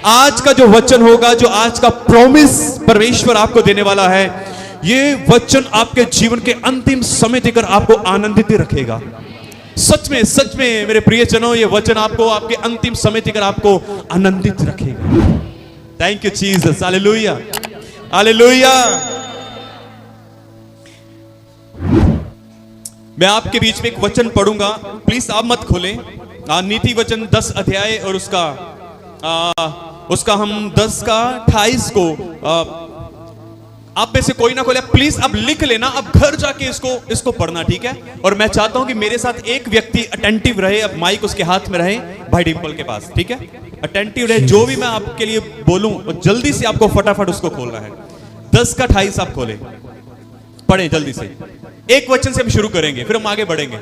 आज का जो वचन होगा, जो आज का प्रॉमिस परमेश्वर आपको देने वाला है, ये वचन आपके जीवन के अंतिम समय तक आपको आनंदित रखेगा। सच में मेरे प्रियजनों, ये वचन आपको आपके अंतिम समय तक आपको आनंदित रखेगा। Thank you Jesus, hallelujah hallelujah. मैं आपके बीच में एक वचन पढ़ूंगा, प्लीज आप मत खोलें। नीति वचन 10 अध्याय और उसका हम 10 का 28 को आप में से कोई ना खोले, प्लीज आप लिख लेना, अब घर जाके इसको पढ़ना, ठीक है। और मैं चाहता हूं कि मेरे साथ एक व्यक्ति अटेंटिव रहे, अब माइक उसके हाथ में रहे, भाई डिंपल के पास, ठीक है। अटेंटिव रहे, जो भी मैं आपके लिए बोलूं जल्दी से आपको फटाफट उसको खोलना है। 10 का 28 आप खोले, पढ़े जल्दी से। एक वचन से हम शुरू करेंगे, फिर हम आगे बढ़ेंगे।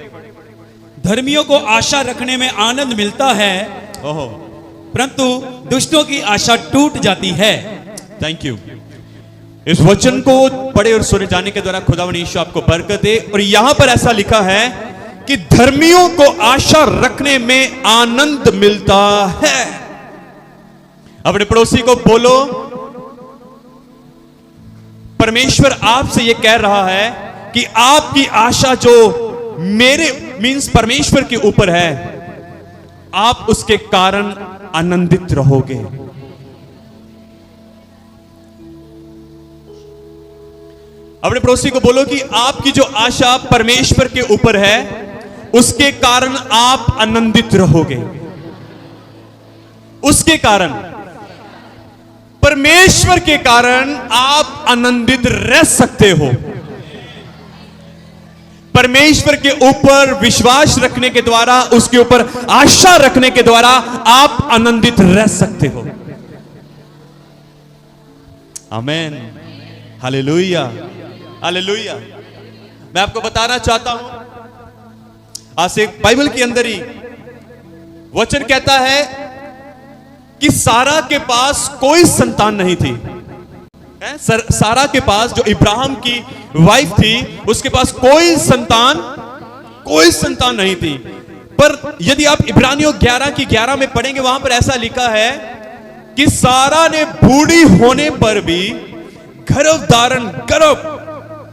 धर्मियों को आशा रखने में आनंद मिलता है, ओहो, परंतु दुष्टों की आशा टूट जाती है। Thank you. इस वचन को पढ़े और सुने जाने के द्वारा खुदावंद यीशु आपको बरकत दे। और यहां पर ऐसा लिखा है कि धर्मियों को आशा रखने में आनंद मिलता है। अपने पड़ोसी को बोलो, परमेश्वर आपसे यह कह रहा है कि आपकी आशा जो मेरे मींस परमेश्वर के ऊपर है, आप उसके कारण आनंदित रहोगे। अपने पड़ोसी को बोलो कि आपकी जो आशा परमेश्वर के ऊपर है, उसके कारण आप आनंदित रहोगे। उसके कारण, परमेश्वर के कारण आप आनंदित रह सकते हो। परमेश्वर के ऊपर विश्वास रखने के द्वारा, उसके ऊपर आशा रखने के द्वारा आप आनंदित रह सकते हो। आमीन, हालेलुया हालेलुया। मैं आपको बताना चाहता हूं, आज से बाइबल के अंदर ही वचन कहता है कि सारा के पास कोई संतान नहीं थी। सारा के पास, जो इब्राहिम की वाइफ थी, उसके पास कोई संतान नहीं थी। पर यदि आप इब्रानियों 11 की 11 में पढ़ेंगे, वहां पर ऐसा लिखा है कि सारा ने बूढ़ी होने पर भी गर्भ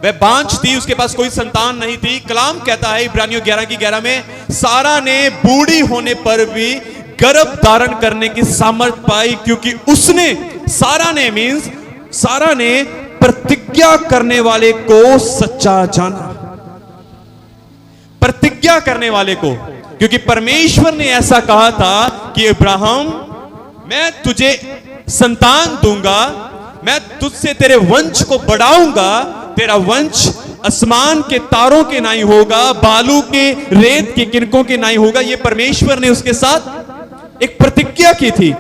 वह बांझ थी, उसके पास कोई संतान नहीं थी। कलाम कहता है इब्रानियों 11 की 11 में, सारा ने बूढ़ी होने पर भी गर्भ धारण करने की सामर्थ पाई, क्योंकि सारा ने प्रतिज्ञा करने वाले को सच्चा जाना। प्रतिज्ञा करने वाले को, क्योंकि परमेश्वर ने ऐसा कहा था कि इब्राहिम, मैं तुझे संतान दूंगा, मैं तुझसे तेरे वंश को बढ़ाऊंगा, तेरा वंश आसमान के तारों के नहीं होगा, बालू के रेत के किनकों के नहीं होगा। यह परमेश्वर ने उसके साथ एक प्रतिज्ञा की थी।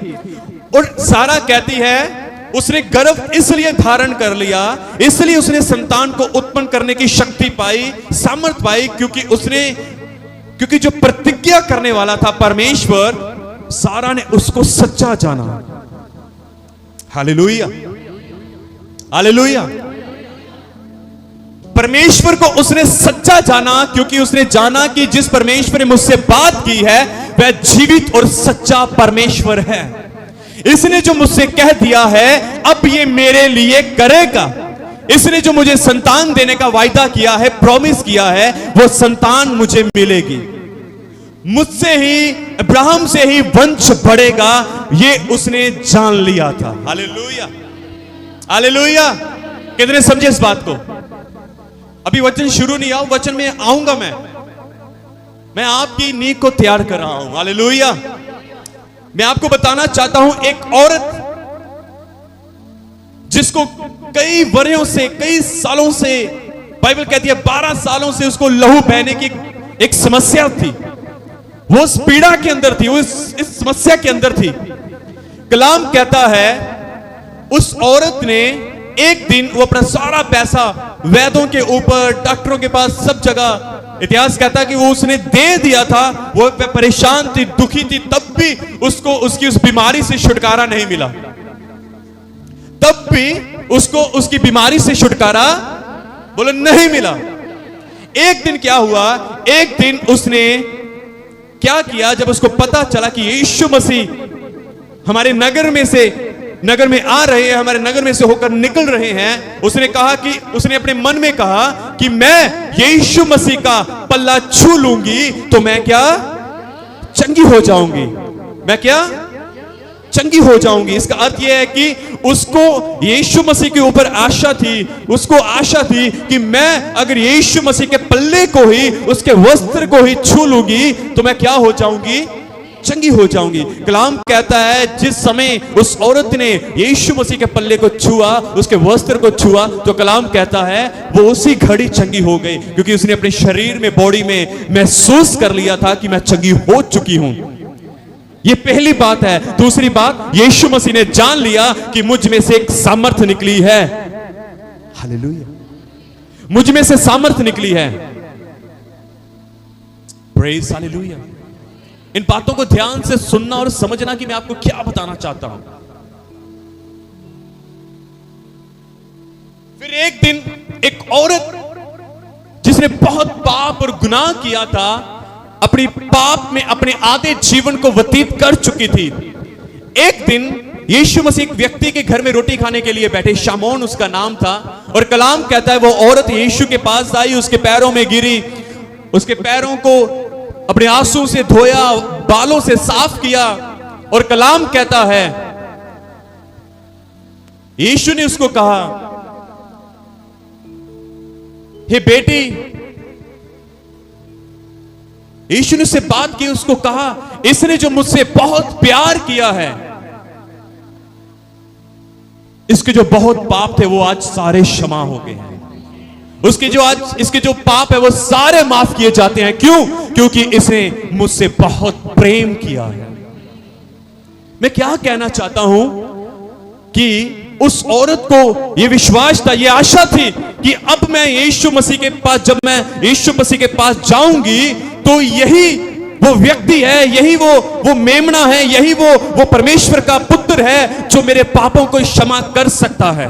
और सारा कहती है उसने गर्भ इसलिए धारण कर लिया, इसलिए उसने संतान को उत्पन्न करने की शक्ति पाई, सामर्थ पाई, क्योंकि जो प्रतिज्ञा करने वाला था परमेश्वर, सारा ने उसको सच्चा जाना। Hallelujah hallelujah. परमेश्वर को उसने सच्चा जाना, क्योंकि उसने जाना कि जिस परमेश्वर ने मुझसे बात की है वह जीवित और सच्चा परमेश्वर है। इसने जो मुझसे कह दिया है अब ये मेरे लिए करेगा। इसने जो मुझे संतान देने का वायदा किया है, प्रॉमिस किया है, वो संतान मुझे मिलेगी। मुझसे ही, अब्राहम से ही वंश बढ़ेगा, ये उसने जान लिया था। Hallelujah hallelujah. कितने समझे इस बात को? अभी वचन शुरू नहीं हुआ, वचन में आऊंगा। मैं आपकी नींव को तैयार कर रहा हूं। हालेलुया। मैं आपको बताना चाहता हूं, एक औरत जिसको कई वर्षों से, कई सालों से, बाइबल कहती है 12 सालों से उसको लहू बहने की एक समस्या थी। वो उस पीड़ा के अंदर थी, वो इस समस्या के अंदर थी। कलाम कहता है उस औरत ने एक दिन वो अपना सारा पैसा वैद्यों के ऊपर, डॉक्टरों के पास, सब जगह, इतिहास कहता है कि वो उसने दे दिया था। वो परेशान थी, दुखी थी, तब भी उसको उसकी उस बीमारी से छुटकारा नहीं मिला। तब भी उसको उसकी बीमारी से छुटकारा बोले नहीं मिला। एक दिन क्या हुआ, एक दिन उसने क्या किया, जब उसको पता चला कि यीशु मसीह हमारे नगर में आ रहे हैं, हमारे नगर में से होकर निकल रहे हैं, उसने अपने मन में कहा कि मैं यीशु मसीह का पल्ला छू लूंगी तो मैं क्या चंगी हो जाऊंगी, मैं क्या चंगी हो जाऊंगी। इसका अर्थ यह है कि उसको यीशु मसीह के ऊपर आशा थी, उसको आशा थी कि मैं अगर यीशु मसीह के पल्ले को ही, उसके वस्त्र को ही छू लूंगी तो मैं क्या हो जाऊंगी, चंगी हो जाऊंगी। कलाम कहता है जिस समय उस औरत ने यीशु मसीह के पल्ले को छुआ, उसके वस्त्र को छुआ, तो कलाम कहता है वो उसी घड़ी चंगी हो गई, क्योंकि उसने अपने शरीर में, बॉडी में महसूस कर लिया था कि मैं चंगी हो चुकी हूं। ये पहली बात है। दूसरी बात, यीशु मसीह ने जान लिया कि मुझ में से एक सामर्थ्य निकली है। हालेलुया, मुझ में से सामर्थ्य निकली है। Praise hallelujah. इन बातों को ध्यान से सुनना और समझना कि मैं आपको क्या बताना चाहता हूं। फिर एक दिन एक औरत जिसने बहुत पाप और गुनाह किया था, अपनी पाप में अपने आधे जीवन को व्यतीत कर चुकी थी। एक दिन यीशु मसीह एक व्यक्ति के घर में रोटी खाने के लिए बैठे, शामौन उसका नाम था, और कलाम कहता है वो औरत यीशु के पास आई, उसके पैरों में गिरी, उसके पैरों को अपने आंसू से धोया, बालों से साफ किया, और कलाम कहता है यीशु ने उसको कहा, हे बेटी, यीशु ने उससे बात की, उसको कहा इसने जो मुझसे बहुत प्यार किया है, इसके जो बहुत पाप थे वो आज सारे क्षमा हो गए हैं। इसके जो पाप है वो सारे माफ किए जाते हैं। क्यों? क्योंकि इसने मुझसे बहुत प्रेम किया है। मैं क्या कहना चाहता हूं कि उस औरत को यह विश्वास था, यह आशा थी कि अब मैं यीशु मसीह के पास, जब मैं यीशु मसीह के पास जाऊंगी तो यही वो व्यक्ति है, यही वो मेमना है, यही वो परमेश्वर का पुत्र है जो मेरे पापों को क्षमा कर सकता है।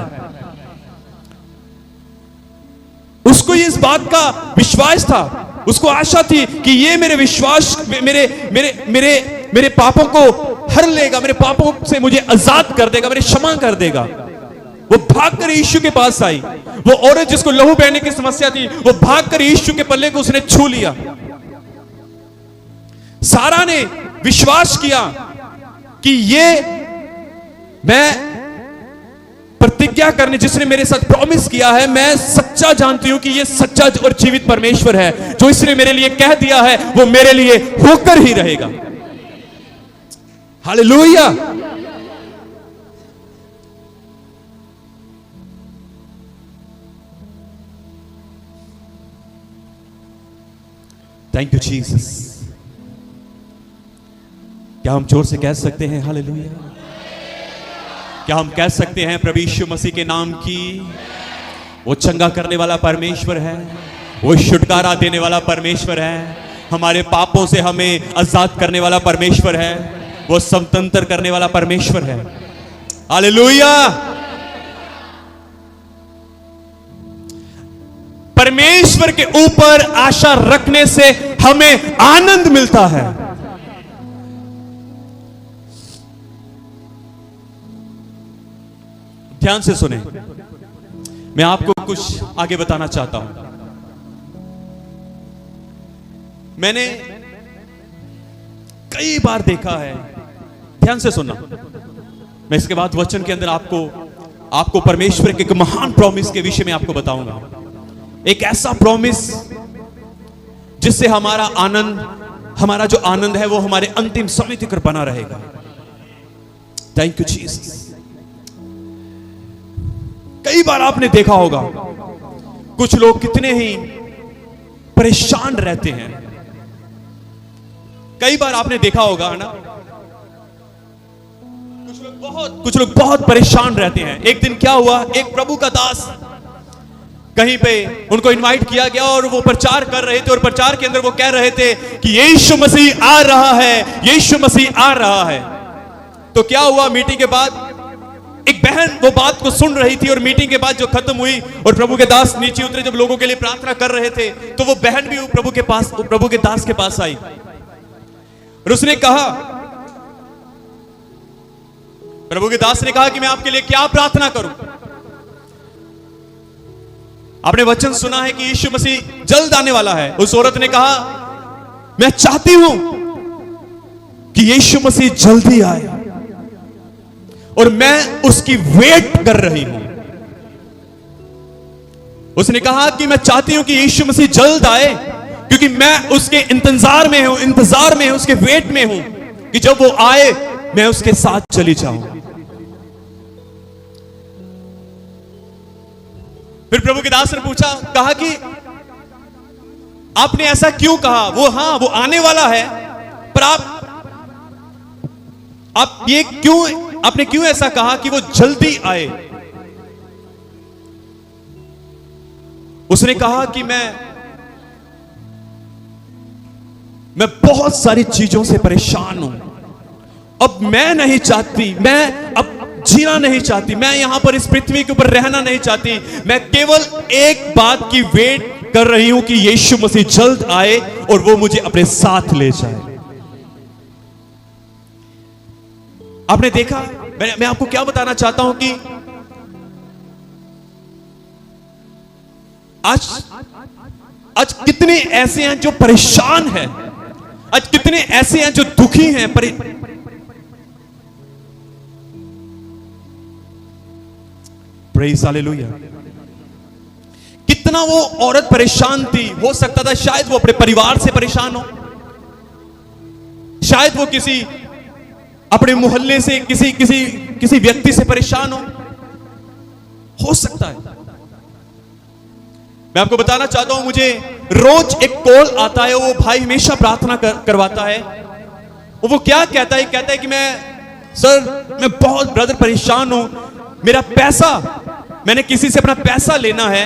उसको इस बात का विश्वास था, उसको आशा थी कि ये मेरे विश्वास मेरे पापों को हर लेगा, मेरे पापों से मुझे आजाद कर देगा, मेरे क्षमा कर देगा। वो भागकर यीशु के पास आई। वो औरत जिसको लहू बहने की समस्या थी, वो भागकर यीशु के पल्ले को उसने छू लिया। सारा ने विश्वास किया कि ये मैं प्रतिज्ञा करने, जिसने मेरे साथ प्रॉमिस किया है, मैं सच्चा जानती हूं कि ये सच्चा और जीवित परमेश्वर है। जो इसने मेरे लिए कह दिया है वो मेरे लिए होकर ही रहेगा। हालेलुया। Thank you Jesus. क्या हम जोर से कह सकते हैं हालेलुया? क्या हम कह सकते हैं प्रभु यीशु मसीह के नाम की वो चंगा करने वाला परमेश्वर है, वो छुटकारा देने वाला परमेश्वर है, हमारे पापों से हमें आजाद करने वाला परमेश्वर है, वो स्वतंत्र करने वाला परमेश्वर है। हालेलुया। परमेश्वर के ऊपर आशा रखने से हमें आनंद मिलता है। ध्यान से सुने, मैं आपको कुछ आगे बताना चाहता हूं। मैंने कई बार देखा है, ध्यान से सुनना, मैं इसके बाद वचन के अंदर आपको परमेश्वर के एक महान प्रॉमिस के विषय में आपको बताऊंगा। एक ऐसा प्रॉमिस जिससे हमारा जो आनंद है वो हमारे अंतिम समय तक बना रहेगा। Thank you Jesus. कई बार आपने देखा होगा कुछ लोग कितने ही परेशान रहते हैं। कई बार आपने देखा होगा ना, कुछ लोग बहुत परेशान रहते हैं। एक दिन क्या हुआ, एक प्रभु का दास कहीं पे उनको इनवाइट किया गया और वो प्रचार कर रहे थे, और प्रचार के अंदर वो कह रहे थे कि यीशु मसीह आ रहा है, यीशु मसीह आ रहा है। तो क्या हुआ, मीटिंग के बाद एक बहन वो बात को सुन रही थी, और मीटिंग के बाद जो खत्म हुई और प्रभु के दास नीचे उतरे, जब लोगों के लिए प्रार्थना कर रहे थे, तो वो बहन भी प्रभु के दास के पास आई और उसने कहा प्रभु के दास ने कहा कि मैं आपके लिए क्या प्रार्थना करूं। आपने वचन सुना है कि यीशु मसीह जल्द आने वाला है। उस औरत ने कहा, मैं चाहती हूं कि यीशु मसीह जल्दी आए और मैं उसकी वेट कर रही हूं। उसने कहा कि मैं चाहती हूं कि यीशु मसीह जल्द आए, क्योंकि मैं उसके इंतजार में हूं, उसके वेट में हूं कि जब वो आए मैं उसके साथ चली जाऊं। फिर प्रभु के दास ने पूछा, कहा कि आपने ऐसा क्यों कहा? वो आने वाला है, पर आप ये क्यों, आपने क्यों ऐसा कहा कि वो जल्दी आए? उसने कहा कि मैं बहुत सारी चीजों से परेशान हूं। अब मैं नहीं चाहती, मैं अब जीना नहीं चाहती, मैं यहां पर इस पृथ्वी के ऊपर रहना नहीं चाहती। मैं केवल एक बात की वेट कर रही हूं कि यीशु मसीह जल्द आए और वो मुझे अपने साथ ले जाए। आपने देखा, मैं आपको क्या बताना चाहता हूं कि आज कितने ऐसे हैं जो परेशान हैं, आज कितने ऐसे हैं जो दुखी हैं, प्रेज़ हालेलुया। कितना वो औरत परेशान थी। हो सकता था शायद वो अपने परिवार से परेशान हो, शायद वो किसी अपने मोहल्ले से किसी व्यक्ति से परेशान हो सकता है। मैं आपको बताना चाहता हूं, मुझे रोज एक कॉल आता है। वो भाई हमेशा प्रार्थना करवाता है। वो क्या कहता है कि मैं बहुत ब्रदर परेशान हूं, मेरा पैसा, मैंने किसी से अपना पैसा लेना है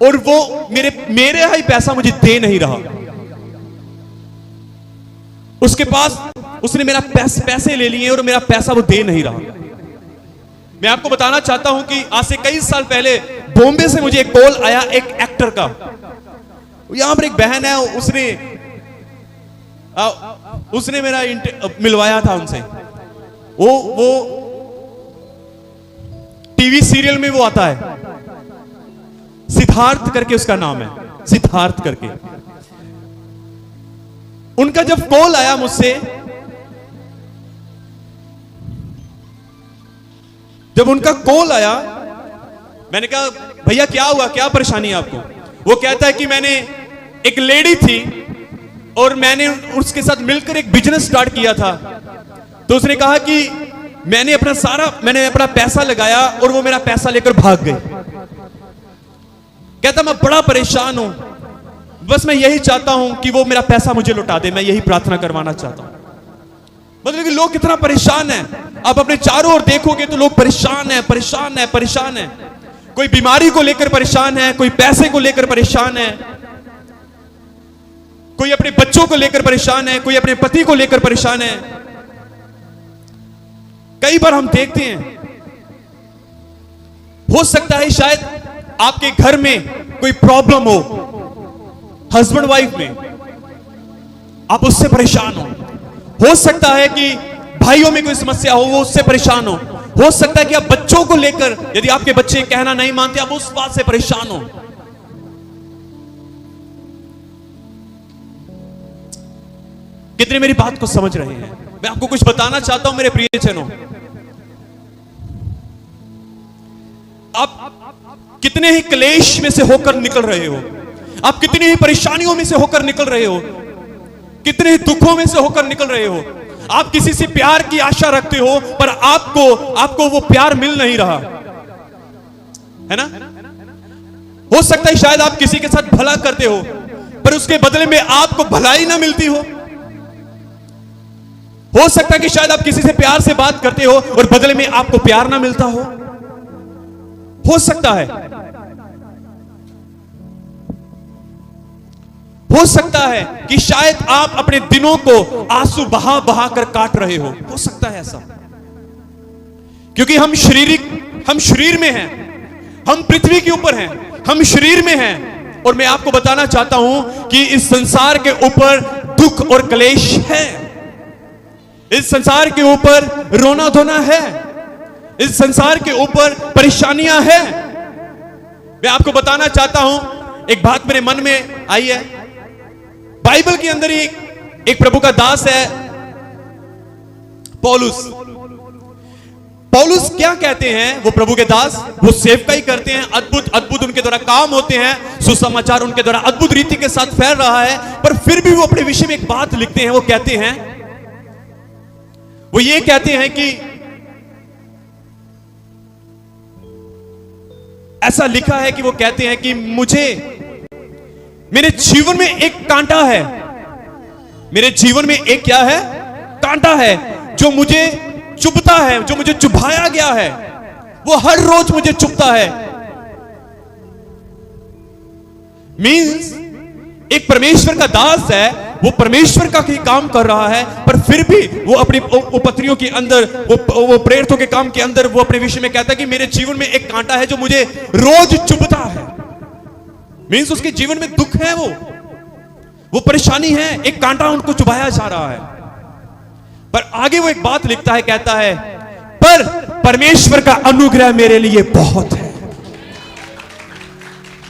और वो मेरे ही पैसा मुझे दे नहीं रहा। उसके पास उसने मेरा पैसे ले लिए और मेरा पैसा वो दे नहीं रहा। मैं आपको बताना चाहता हूं कि आज से कई साल पहले बॉम्बे से मुझे एक कॉल आया, एक एक्टर का। यहां पर एक बहन है, उसने मेरा मिलवाया था उनसे। वो टीवी सीरियल में वो आता है, सिद्धार्थ करके उसका नाम है, सिद्धार्थ करके। उनका जब कॉल आया मुझसे, जब उनका कॉल आया, मैंने कहा भैया क्या हुआ, क्या परेशानी है आपको? वो कहता है कि मैंने एक लेडी थी और मैंने उसके साथ मिलकर एक बिजनेस स्टार्ट किया था। तो उसने कहा कि मैंने अपना पैसा लगाया और वो मेरा पैसा लेकर भाग गई। कहता मैं बड़ा परेशान हूं, बस मैं यही चाहता हूं कि वो मेरा पैसा मुझे लौटा दे, मैं यही प्रार्थना करवाना चाहता हूं। मतलब कि लोग कितना परेशान हैं। आप अपने चारों ओर देखोगे तो लोग परेशान हैं। कोई बीमारी को लेकर परेशान है, कोई पैसे को लेकर परेशान है, कोई अपने बच्चों को लेकर परेशान है, कोई अपने पति को लेकर परेशान है। कई बार हम देखते हैं, हो सकता है शायद आपके घर में कोई प्रॉब्लम हो, हस्बैंड वाइफ में, आप उससे परेशान हो सकता है कि भाइयों में कोई समस्या हो, वो उससे परेशान हो सकता है कि आप बच्चों को लेकर, यदि आपके बच्चे कहना नहीं मानते, आप उस बात से परेशान हो। कितने मेरी बात को समझ रहे हैं? मैं आपको कुछ बताना चाहता हूं मेरे प्रियजनों। आप कितने ही क्लेश में से होकर निकल रहे हो, आप कितनी ही परेशानियों में से होकर निकल रहे हो, कितने ही दुखों में से होकर निकल रहे हो। आप किसी से प्यार की आशा रखते हो, पर आपको वो प्यार मिल नहीं रहा है ना। हो सकता है शायद आप किसी के साथ भला करते हो, पर उसके बदले में आपको भलाई ना मिलती हो। हो सकता है कि शायद आप किसी से प्यार से बात करते हो और बदले में आपको प्यार ना मिलता हो सकता है। हो सकता है कि शायद आप अपने दिनों को आंसू बहा बहा कर काट रहे हो सकता है ऐसा, क्योंकि हम शरीर में हैं, हम पृथ्वी के ऊपर हैं, हम शरीर में हैं। और मैं आपको बताना चाहता हूं कि इस संसार के ऊपर दुख और क्लेश है। इस संसार के ऊपर रोना धोना है, इस संसार के ऊपर परेशानियां हैं। मैं आपको बताना चाहता हूं, एक बात मेरे मन में आई है। बाइबल के अंदर ही एक प्रभु का दास है पौलुस। पौलुस क्या कहते हैं, वो प्रभु के दास, वो सेवकाई करते हैं, अद्भुत अद्भुत उनके द्वारा काम होते हैं, सुसमाचार उनके द्वारा अद्भुत रीति के साथ फैल रहा है, पर फिर भी वो अपने विषय में एक बात लिखते हैं। वो कहते हैं, वो ये कहते हैं कि ऐसा लिखा है कि वो कहते हैं कि मुझे, मेरे जीवन में एक कांटा है, मेरे जीवन में एक क्या है, कांटा है, जो मुझे चुभता है, जो मुझे चुभाया गया है, वो हर रोज मुझे चुभता है। मीन्स एक परमेश्वर का दास है, वो परमेश्वर का ही काम कर रहा है, पर फिर भी वो अपनी उपपत्तियों के अंदर, वो प्रेरितों के काम के अंदर वो अपने विषय में कहता है कि मेरे जीवन में एक कांटा है जो मुझे रोज चुभता है। मीन्स उसके जीवन में दुख है, वो परेशानी है, एक कांटा उनको चुभाया जा रहा है। पर आगे वो एक बात लिखता है, कहता है, पर परमेश्वर का अनुग्रह मेरे लिए बहुत है,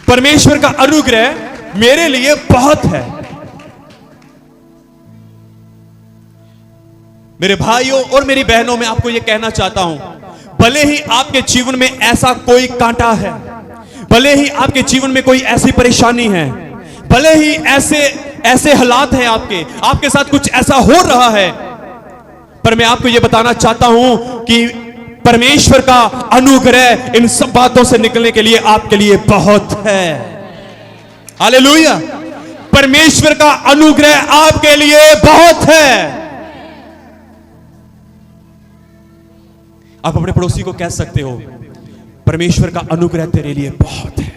परमेश्वर का अनुग्रह मेरे लिए बहुत है। मेरे भाइयों और मेरी बहनों, मैं आपको यह कहना चाहता हूं, भले ही आपके जीवन में ऐसा कोई कांटा है, भले ही आपके जीवन में कोई ऐसी परेशानी है, भले ही ऐसे हालात हैं, आपके साथ कुछ ऐसा हो रहा है, पर मैं आपको यह बताना चाहता हूं कि परमेश्वर का अनुग्रह इन सब बातों से निकलने के लिए आपके लिए बहुत है। हालेलुया! परमेश्वर का अनुग्रह आपके लिए बहुत है। आप अपने पड़ोसी को कह सकते हो, परमेश्वर का अनुग्रह तेरे लिए बहुत है।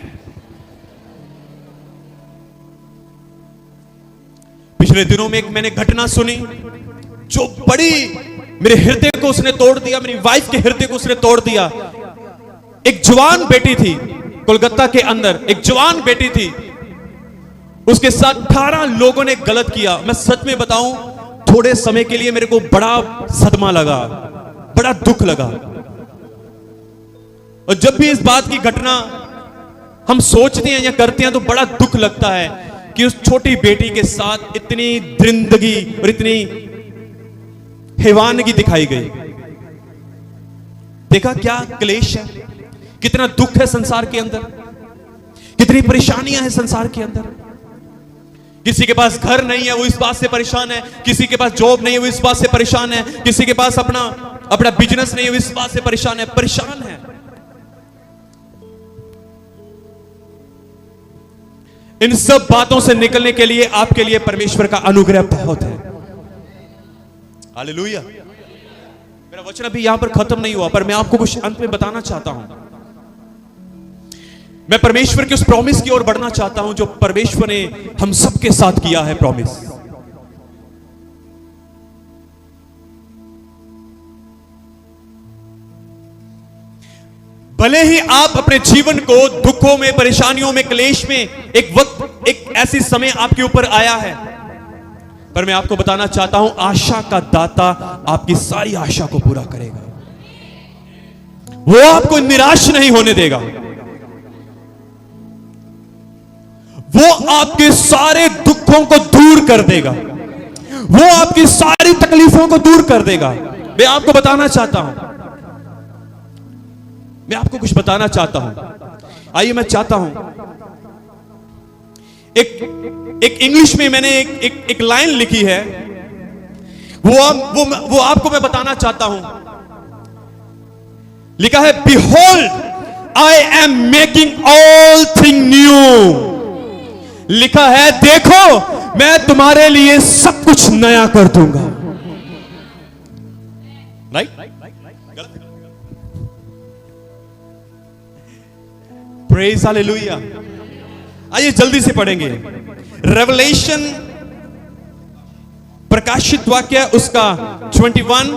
पिछले दिनों में एक मैंने घटना सुनी जो बड़ी मेरे हृदय को उसने तोड़ दिया, मेरी वाइफ के हृदय को उसने तोड़ दिया। एक जवान बेटी थी कोलकाता के अंदर, एक जवान बेटी थी, उसके साथ 18 लोगों ने गलत किया। मैं सच में बताऊं, थोड़े समय के लिए मेरे को बड़ा सदमा लगा, बड़ा दुख लगा। और जब भी इस बात की घटना हम सोचते हैं या करते हैं तो बड़ा दुख लगता है कि उस छोटी बेटी के साथ इतनी दरिंदगी और इतनी हैवानगी दिखाई गई। देखा क्या क्लेश है, कितना दुख है संसार के अंदर, कितनी परेशानियां हैं संसार के अंदर। किसी के पास घर नहीं है, वो इस बात से परेशान है, किसी के पास जॉब नहीं है, वो इस बात से परेशान है, किसी के पास अपना बिजनेस नहीं है, वो इस बात से परेशान है। इन सब बातों से निकलने के लिए आपके लिए परमेश्वर का अनुग्रह बहुत है। हालेलुया! मेरा वचन अभी यहां पर खत्म नहीं हुआ, पर मैं आपको कुछ अंत में बताना चाहता हूं। मैं परमेश्वर के उस प्रॉमिस की ओर बढ़ना चाहता हूं जो परमेश्वर ने हम सबके साथ किया है। प्रॉमिस, भले ही आप अपने जीवन को दुखों में, परेशानियों में, क्लेश में, एक ऐसी समय आपके ऊपर आया है, पर मैं आपको बताना चाहता हूं, आशा का दाता आपकी सारी आशा को पूरा करेगा। वो आपको निराश नहीं होने देगा, वो आपके सारे दुखों को दूर कर देगा, वो आपकी सारी तकलीफों को दूर कर देगा। मैं आपको बताना चाहता हूं, मैं आपको कुछ बताना चाहता हूं। आइए, मैं चाहता हूं एक इंग्लिश में मैंने एक लाइन लिखी है, वो आपको मैं बताना चाहता हूं। लिखा है, behold I am making all thing new. लिखा है, देखो मैं तुम्हारे लिए सब कुछ नया कर दूंगा। राइट? Praise hallelujah. आइए जल्दी से पढ़ेंगे। रेवलेशन, प्रकाशित वाक्य उसका 21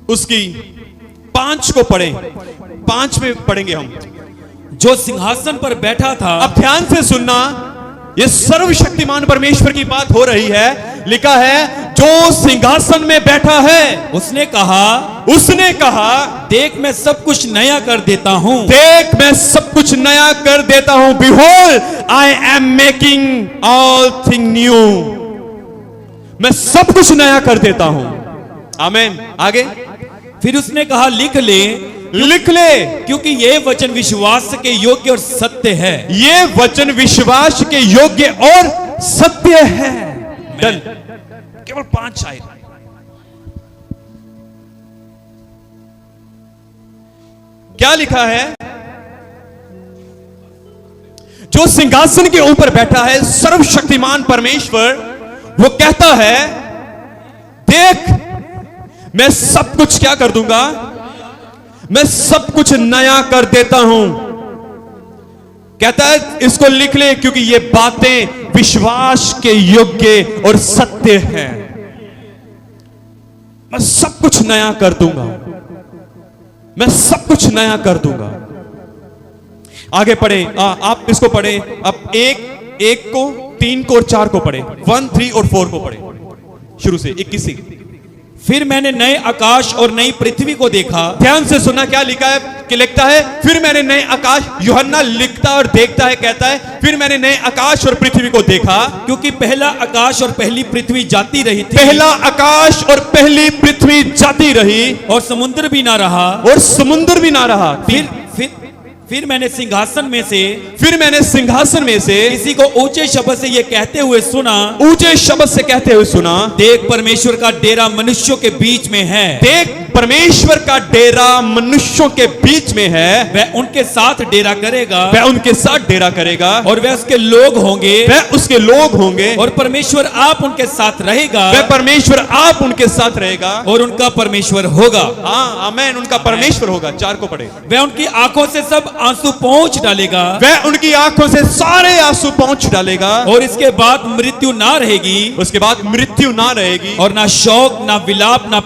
उसकी 5 को पढ़ें। 5 में पढ़ेंगे हम। जो सिंहासन पर बैठा था, अब ध्यान से सुनना, ये सर्वशक्तिमान परमेश्वर की बात हो रही है। लिखा है जो सिंहासन में बैठा है उसने कहा देख मैं सब कुछ नया कर देता हूं। देख मैं सब कुछ नया कर देता हूं। Behold, I am making all thing new। मैं सब कुछ नया कर देता हूं। आमीन। आगे फिर उसने कहा लिख ले क्योंकि ये वचन विश्वास के योग्य और सत्य है। ये वचन विश्वास के योग्य और सत्य है। डन। केवल 5 आए। क्या लिखा है? जो सिंहासन के ऊपर बैठा है सर्वशक्तिमान परमेश्वर, वो कहता है देख मैं सब कुछ क्या कर दूंगा? मैं सब कुछ नया कर देता हूं। कहता है इसको लिख ले क्योंकि ये बातें विश्वास के योग्य और सत्य हैं। मैं सब कुछ नया कर दूंगा। मैं सब कुछ नया कर दूंगा। आगे पढ़े। आप इसको पढ़े। अब एक को, 3 को और 4 को पढ़े। 1, 3 और 4 को पढ़े शुरू से 21 से। फिर मैंने नए आकाश और नई पृथ्वी को देखा। ध्यान से सुनना क्या लिखा है कि लिखता है फिर मैंने नए आकाश, यूहन्ना लिखता और देखता है, कहता है फिर मैंने नए आकाश और पृथ्वी को देखा क्योंकि पहला आकाश और पहली पृथ्वी जाती रही थी। पहला आकाश और पहली पृथ्वी जाती रही और समुद्र भी ना रहा। और समुद्र भी ना रहा। फिर मैंने सिंहासन में से किसी को ऊंचे शब्द से ये कहते हुए सुना, देख परमेश्वर का डेरा मनुष्यों के बीच में है। देख परमेश्वर का डेरा मनुष्यों के बीच में है। वह उनके साथ डेरा करेगा। और वह उसके लोग होंगे। और परमेश्वर आप उनके साथ रहेगा। और उनका परमेश्वर होगा। हाँ आमीन। उनका परमेश्वर होगा। 4 को पढ़े। वह उनकी आंखों से सब आंसू पोंछ डालेगा। वह उनकी आंखों से सारे आंसू पोंछ डालेगा। और इसके बाद मृत्यु ना रहेगी। और ना शोक ना विलाप ना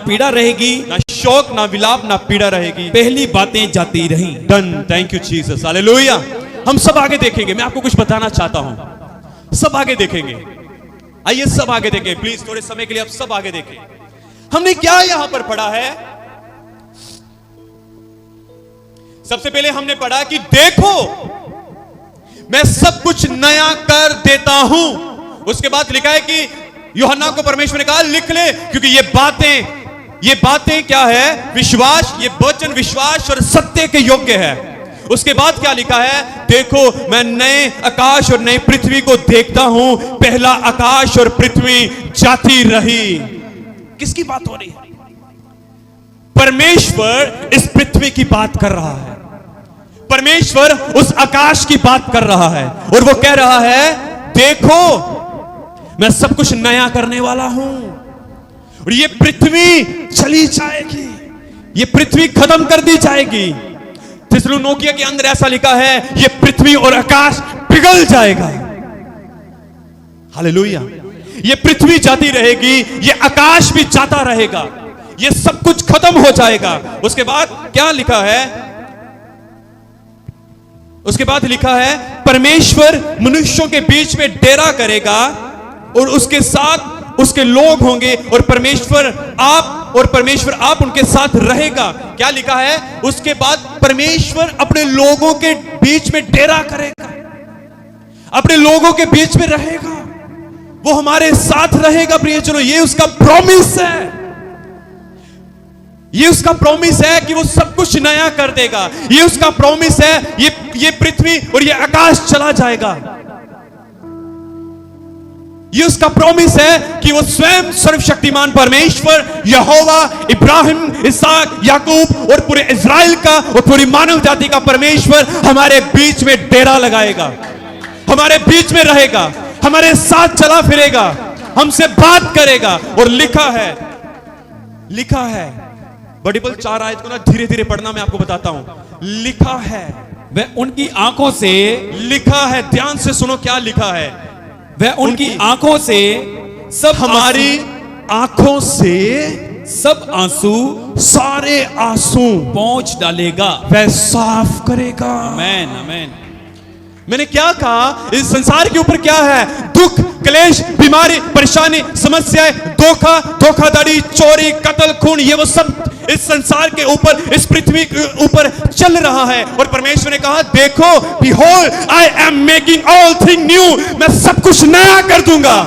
पीड़ा रहेगी। पहली बातें जाती रही। Done. Thank you Jesus. Hallelujah. हम सब आगे देखेंगे। मैं आपको कुछ बताना चाहता हूं। सब आगे देखेंगे। आइए सब आगे देखें प्लीज। थोड़े समय के लिए आप सब आगे देखें। हमने क्या यहां पर पढ़ा है? सबसे पहले हमने पढ़ा कि देखो मैं सब कुछ नया कर देता हूं। उसके बाद लिखा है कि यूहन्ना को परमेश्वर ने कहा लिख ले क्योंकि ये बातें क्या है? विश्वास, ये वचन विश्वास और सत्य के योग्य है। उसके बाद क्या लिखा है? देखो मैं नए आकाश और नई पृथ्वी को देखता हूं। पहला आकाश और पृथ्वी जाती रही। किसकी बात हो रही है? परमेश्वर इस पृथ्वी की बात कर रहा है। परमेश्वर उस आकाश की बात कर रहा है और वो कह रहा है देखो मैं सब कुछ नया करने वाला हूं। और ये पृथ्वी चली जाएगी। ये पृथ्वी खत्म कर दी जाएगी। थिस्सलुनीकियों के अंदर ऐसा लिखा है ये पृथ्वी और आकाश पिघल जाएगा। हालेलुया। ये पृथ्वी जाती रहेगी। ये आकाश भी जाता रहेगा। ये सब कुछ खत्म हो जाएगा। उसके बाद क्या लिखा है? उसके बाद लिखा है परमेश्वर मनुष्यों के बीच में डेरा करेगा और उसके साथ उसके लोग होंगे और परमेश्वर आप उनके साथ रहेगा। क्या लिखा है? उसके बाद परमेश्वर अपने लोगों के बीच में डेरा करेगा, अपने लोगों के बीच में रहेगा। वो हमारे साथ रहेगा। प्रियजनों, ये उसका प्रॉमिस है। ये उसका प्रॉमिस है कि वो सब कुछ नया कर देगा। ये उसका प्रॉमिस है। ये पृथ्वी और ये आकाश चला जाएगा। ये उसका प्रॉमिस है कि वो स्वयं सर्वशक्तिमान परमेश्वर यहोवा, इब्राहिम, इसहाक, याकूब और पूरे इज़राइल का और पूरी मानव जाति का परमेश्वर हमारे बीच में डेरा लगाएगा, हमारे बीच में रहेगा, हमारे साथ चला फिरेगा, हमसे बात करेगा। और लिखा है बड़ीबल 4 आयत को ना धीरे धीरे पढ़ना, मैं आपको बताता हूं। लिखा है वह उनकी आंखों से, लिखा है, ध्यान से सुनो क्या लिखा है। वह उनकी आंखों से सब, हमारी आंखों से सब आंसू, सारे आंसू पोंछ डालेगा, वह साफ करेगा। आमीन आमीन। मैंने क्या कहा? इस संसार के ऊपर क्या है? दुख, क्लेश, बीमारी, परेशानी, समस्याएं, धोखा, धोखाधड़ी, चोरी, कत्ल, खून, ये वो सब इस संसार के ऊपर, इस पृथ्वी के ऊपर चल रहा है। और परमेश्वर ने कहा, देखो, behold, I am making all things new, मैं सब कुछ नया कर दूंगा।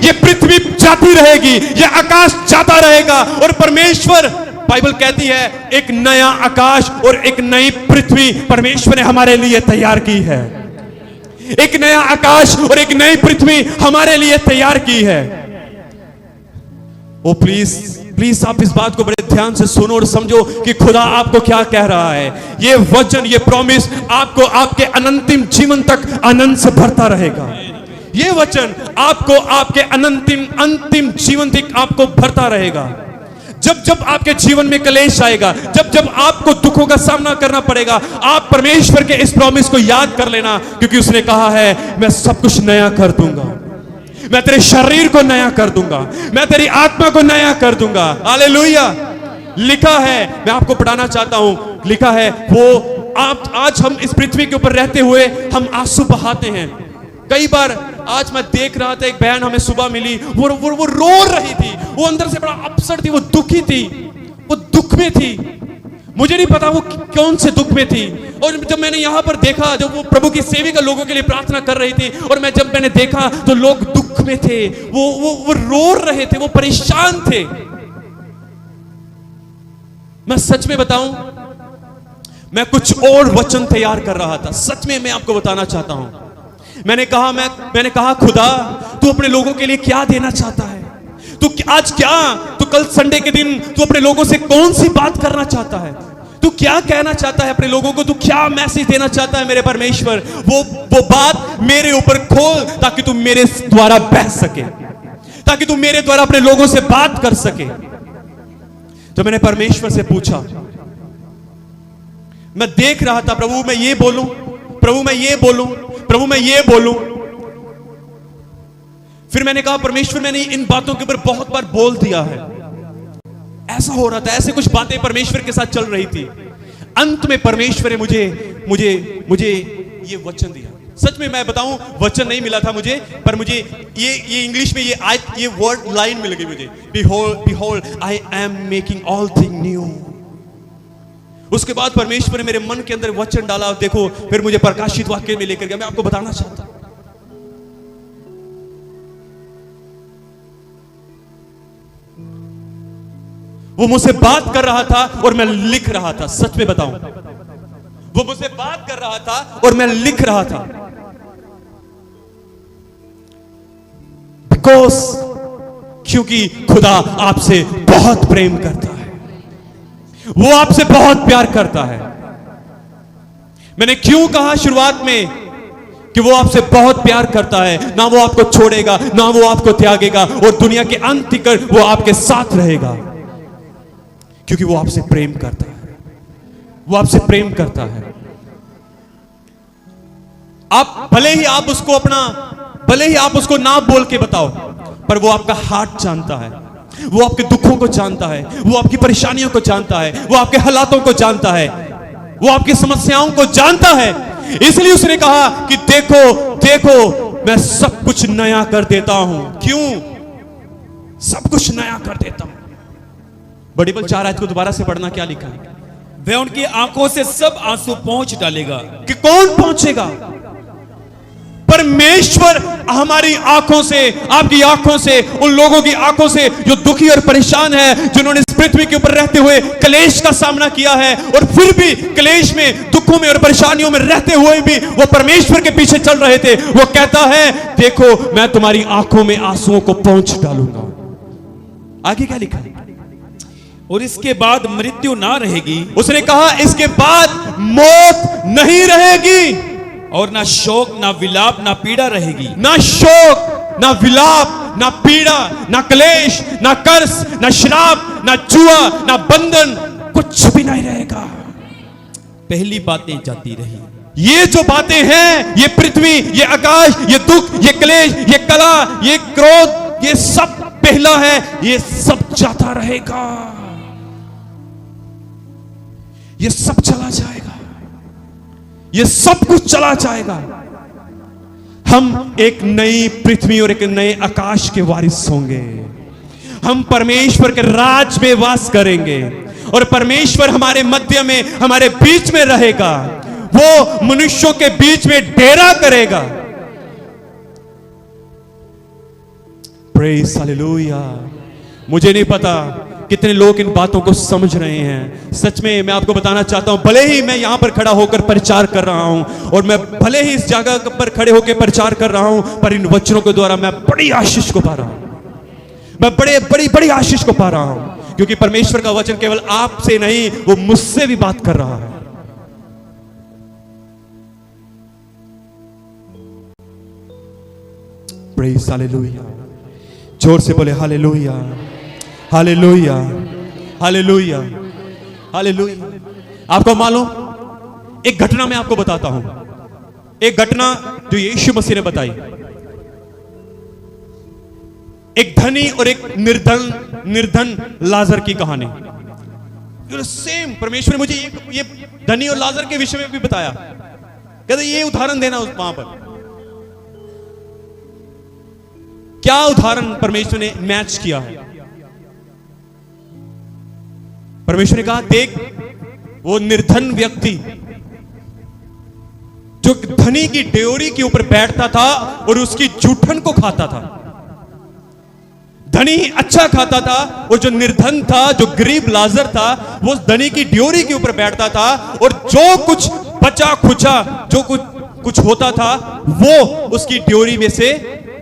ये पृथ्वी जाती रहेगी, ये आकाश जाता रहेगा। और परमेश्वर, बाइबल कहती है, एक नया आकाश और एक नई पृथ्वी परमेश्वर ने हमारे लिए तैयार की है। एक नया आकाश और एक नई पृथ्वी हमारे लिए तैयार की है। ओ प्लीज आप इस बात को बड़े ध्यान से सुनो और समझो कि खुदा आपको क्या कह रहा है। ये वचन, ये प्रॉमिस आपको आपके अनंतिम जीवन तक आनंद से भरता रहेगा। ये वचन आपको आपके अंतिम जीवन तक आपको भरता रहेगा। जब जब आपके जीवन में क्लेश आएगा, जब जब आपको दुखों का सामना करना पड़ेगा, आप परमेश्वर के इस प्रॉमिस को याद कर लेना, क्योंकि उसने कहा है, मैं सब कुछ नया कर दूंगा। मैं तेरे शरीर को नया कर दूंगा, मैं तेरी आत्मा को नया कर दूंगा। हालेलुया। लिखा है, मैं आपको पढ़ाना चाहता हूं, लिखा है, वो आज हम इस पृथ्वी के ऊपर रहते हुए हम आंसू बहाते हैं। कई बार आज मैं देख रहा था, एक बहन हमें सुबह मिली, वो रो रही थी, वो अंदर से बड़ा अपसेट थी, वो दुखी थी, वो दुख में थी। मुझे नहीं पता वो कौन से दुख में थी। और जब मैंने यहां पर देखा, जब वो प्रभु की सेविका लोगों के लिए प्रार्थना कर रही थी, और जब मैंने देखा तो लोग दुख में थे, वो रो रहे थे, वो परेशान थे। मैं सच में बताऊं, मैं कुछ और वचन तैयार कर रहा था। सच में मैं आपको बताना चाहता हूं। मैंने कहा खुदा, तू अपने लोगों के लिए क्या देना चाहता है? तू आज क्या, तू कल संडे के दिन तू अपने लोगों से कौन सी बात करना चाहता है? तू क्या कहना चाहता है अपने लोगों को? तू क्या मैसेज देना चाहता है मेरे परमेश्वर? वो बात मेरे ऊपर खोल, ताकि तू मेरे द्वारा बह सके, ताकि तू मेरे द्वारा अपने लोगों से बात कर सके। तो मैंने परमेश्वर से पूछा, मैं देख रहा था, प्रभु मैं ये बोलूं, प्रभु मैं ये बोलूं, प्रभु मैं ये बोलूं। फिर मैंने कहा, परमेश्वर मैंने इन बातों के ऊपर बहुत बार बोल दिया है। ऐसा हो रहा था, ऐसे कुछ बातें परमेश्वर के साथ चल रही थी। अंत में परमेश्वर ने मुझे ये वचन दिया। सच में मैं बताऊं, वचन नहीं मिला था मुझे, पर मुझे ये इंग्लिश में ये वर्ड लाइन मिल गई मुझे, behold I am making all things new। उसके बाद परमेश्वर ने मेरे मन के अंदर वचन डाला। देखो, फिर मुझे प्रकाशित वाक्य में लेकर गया। मैं आपको बताना चाहता हूं, वो मुझसे बात कर रहा था और मैं लिख रहा था। सच में बताऊं, वो मुझसे बात कर रहा था और मैं लिख रहा था। बिकॉज, क्योंकि खुदा आपसे बहुत प्रेम करता है, वो आपसे बहुत प्यार करता है। मैंने क्यों कहा शुरुआत में कि वो आपसे बहुत प्यार करता है? ना वो आपको छोड़ेगा, ना वो आपको त्यागेगा, और दुनिया के अंत तक वो आपके साथ रहेगा, क्योंकि वो आपसे प्रेम करता है। वो आपसे प्रेम करता है। आप भले ही आप उसको ना बोल के बताओ, पर वो आपका हार्ट जानता है, वो आपके दुखों को जानता है, वो आपकी परेशानियों को जानता है, वो आपके हालातों को जानता है, वो आपकी समस्याओं को जानता है। इसलिए उसने कहा कि देखो मैं सब कुछ नया कर देता हूं। क्यों सब कुछ नया कर देता हूं? बाइबल 4 आयत को दोबारा से पढ़ना, क्या लिखा है? वह उनकी आंखों से सब आंसू पहुंच डालेगा। कि कौन पहुंचेगा? परमेश्वर हमारी आंखों से, आपकी आंखों से, उन लोगों की आंखों से जो दुखी और परेशान है, जिन्होंने इस पृथ्वी के ऊपर रहते हुए क्लेश का सामना किया है, और फिर भी क्लेश में, दुखों में और परेशानियों में रहते हुए भी वो परमेश्वर के पीछे चल रहे थे। वो कहता है, देखो मैं तुम्हारी आंखों में आंसुओं को पहुंच डालूंगा। आगे क्या लिखा है? और इसके बाद मृत्यु ना रहेगी। उसने कहा, इसके बाद मौत नहीं रहेगी, और ना शोक, ना विलाप, ना पीड़ा रहेगी। ना शोक, ना विलाप, ना पीड़ा, ना क्लेश, ना कर्ज, ना श्राप, ना जुआ, ना बंधन, कुछ भी नहीं रहेगा। पहली बातें जाती रही। ये जो बातें हैं, ये पृथ्वी, ये आकाश, ये दुख, ये क्लेश, ये कला, ये क्रोध, ये सब पहला है, ये सब जाता रहेगा, ये सब चला जाएगा। ये सब कुछ चला जाएगा। हम एक नई पृथ्वी और एक नए आकाश के वारिस होंगे। हम परमेश्वर के राज में वास करेंगे और परमेश्वर हमारे मध्य में, हमारे बीच में रहेगा। वो मनुष्यों के बीच में डेरा करेगा। Praise hallelujah. मुझे नहीं पता कितने लोग इन बातों को समझ रहे हैं। सच में मैं आपको बताना चाहता हूं, भले ही मैं यहां पर खड़ा होकर प्रचार कर रहा हूं और मैं भले ही इस जगह पर खड़े होकर प्रचार कर रहा हूं, पर इन वचनों के द्वारा मैं बड़ी आशीष को पा रहा हूं। मैं बड़ी आशीष को पा रहा हूं, क्योंकि परमेश्वर का वचन केवल आपसे नहीं, वो मुझसे भी बात कर रहा है। Praise hallelujah. जोर से बोले हालेलुया, हालेलुया, हालेलुया, हालेलुया। आपको मालूम, एक घटना मैं आपको बताता हूं। एक घटना जो यीशु मसीह ने बताई। एक धनी और एक निर्धन लाजर की कहानी। सेम परमेश्वर ने मुझे ये धनी और लाजर के विषय में भी बताया। कहते ये उदाहरण देना उस वहां पर। क्या उदाहरण परमेश्वर ने मैच किया है? परमेश्वर ने कहा, देख वो निर्धन व्यक्ति जो धनी की ड्योरी के ऊपर बैठता था और उसकी जूठन को खाता था। धनी अच्छा खाता था और जो निर्धन था, जो गरीब लाजर था, वो धनी की ड्योरी के ऊपर बैठता था और जो कुछ बचा खुचा जो कुछ होता था वो उसकी ड्योरी में से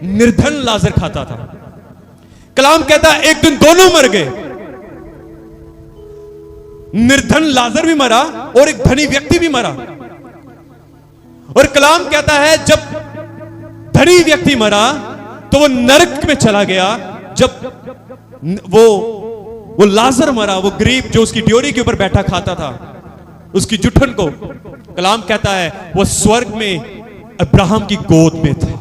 निर्धन लाजर खाता था। कलाम कहता है एक दिन दोनों मर गए। निर्धन लाजर भी मरा और एक धनी व्यक्ति भी मरा। और कलाम कहता है जब धनी व्यक्ति मरा तो वो नरक में चला गया। जब वो लाजर मरा, वो गरीब जो उसकी ड्योरी के ऊपर बैठा खाता था उसकी जुठन को, कलाम कहता है वो स्वर्ग में अब्राहम की गोद में था।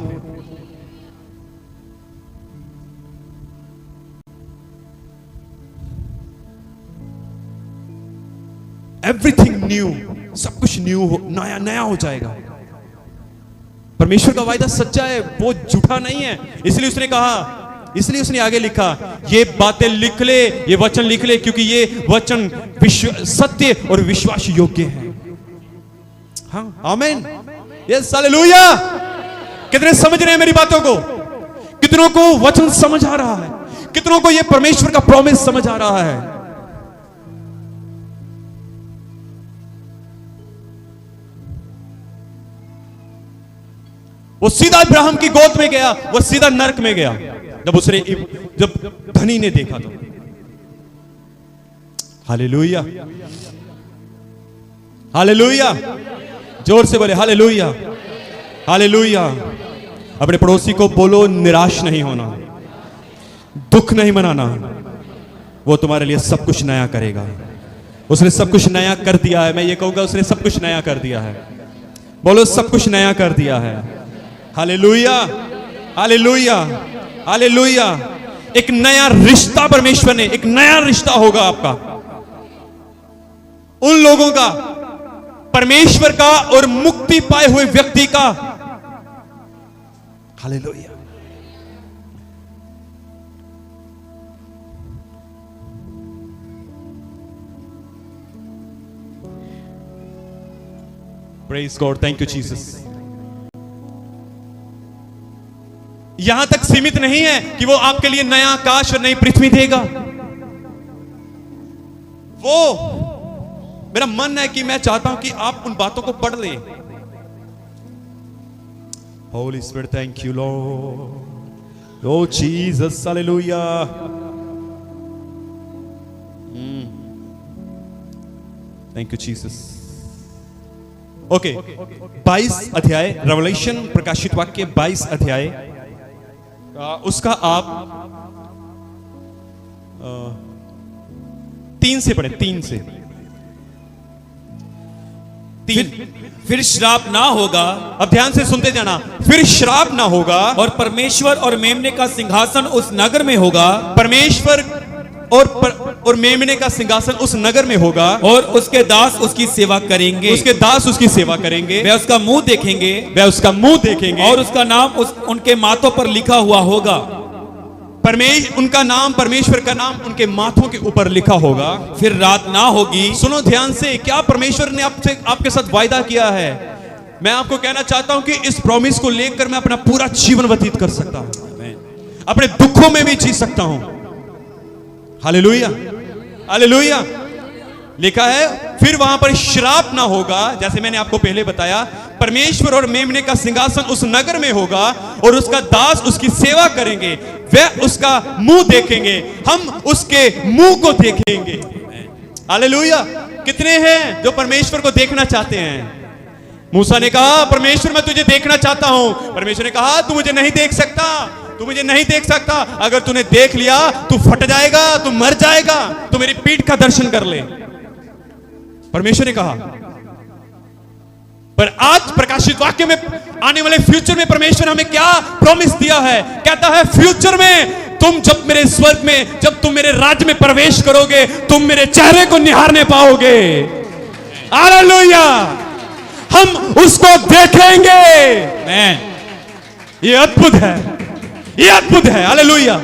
एवरीथिंग न्यू, सब कुछ न्यू, नया हो जाएगा। परमेश्वर का वायदा सच्चा है, वो झूठा नहीं है। इसलिए उसने कहा, इसलिए उसने आगे लिखा, ये बातें लिख ले, ये वचन लिख ले, क्योंकि ये वचन सत्य और विश्वास योग्य है। हाँ, आमीन, यस, हालेलुया। कितने समझ रहे हैं मेरी बातों को? कितनों को वचन समझ आ रहा है? कितनों को ये परमेश्वर का प्रॉमिस समझ आ रहा है? वो सीधा अब्राहम की गोद में गया, वो सीधा नरक में गया। जब धनी ने देखा तो हालेलुया, हालेलुया, जोर से बोले हालेलुया, हालेलुया। अपने पड़ोसी को बोलो निराश नहीं होना, दुख नहीं मनाना, वो तुम्हारे लिए सब कुछ नया करेगा। उसने सब कुछ नया कर दिया है। मैं ये कहूंगा उसने सब कुछ नया कर दिया है। बोलो सब कुछ नया कर दिया है। Hallelujah, hallelujah, hallelujah. एक नया रिश्ता परमेश्वर ने, एक नया रिश्ता होगा आपका, उन लोगों का, परमेश्वर का और मुक्ति पाए हुए व्यक्ति का। Hallelujah. Praise God, thank you Jesus. यहां तक सीमित नहीं है कि वो आपके लिए नया आकाश और नई पृथ्वी देगा। वो मेरा मन है कि मैं चाहता हूं कि आप उन बातों को पढ़ लें। Holy spirit, thank you lord, O Jesus, hallelujah. Thank you Jesus. Okay, 22 अध्याय, रेवलेशन प्रकाशित वाक्य 22 अध्याय, उसका आप 3 से पढ़े, 3 से। फिर श्राप ना होगा, अब ध्यान से सुनते जाना। फिर श्राप ना होगा और परमेश्वर और मेमने का सिंहासन उस नगर में होगा। परमेश्वर और मेमने का सिंहासन उस नगर में होगा और उसके दास उसकी सेवा करेंगे। उसके दास उसकी सेवा करेंगे, वे उसका मुंह देखेंगे वे उसका मुंह देखेंगे और उसका नाम उनके माथों पर लिखा हुआ होगा। उनका नाम, परमेश्वर का नाम उनके माथों के ऊपर लिखा होगा। फिर रात ना होगी। सुनो ध्यान से, क्या परमेश्वर ने आपके साथ वायदा किया है। मैं आपको कहना चाहता हूं कि इस प्रॉमिस को लेकर मैं अपना पूरा जीवन व्यतीत कर सकता हूं, अपने दुखों में भी जी सकता हूं। Hallelujah, hallelujah. लिखा है फिर वहां पर श्राप ना होगा। जैसे मैंने आपको पहले बताया, परमेश्वर और मेमने का सिंहासन उस नगर में होगा और उसका दास उसकी सेवा करेंगे, वे उसका मुंह देखेंगे, हम उसके मुंह को देखेंगे। हालेलुया। कितने हैं जो परमेश्वर को देखना चाहते हैं? मूसा ने कहा, परमेश्वर मैं तुझे देखना चाहता हूं। परमेश्वर ने कहा, तू मुझे नहीं देख सकता, तू मुझे नहीं देख सकता। अगर तूने देख लिया तू फट जाएगा, तू मर जाएगा, तू मेरी पीठ का दर्शन कर ले, परमेश्वर ने कहा। पर आज प्रकाशित वाक्य में आने वाले फ्यूचर में परमेश्वर हमें क्या प्रॉमिस दिया है? कहता है फ्यूचर में तुम जब मेरे स्वर्ग में, जब तुम मेरे राज्य में प्रवेश करोगे, तुम मेरे चेहरे को निहारने पाओगे। हालेलुया। हम उसको देखेंगे। ये अद्भुत है, ये अद्भुत है। हालेलुया।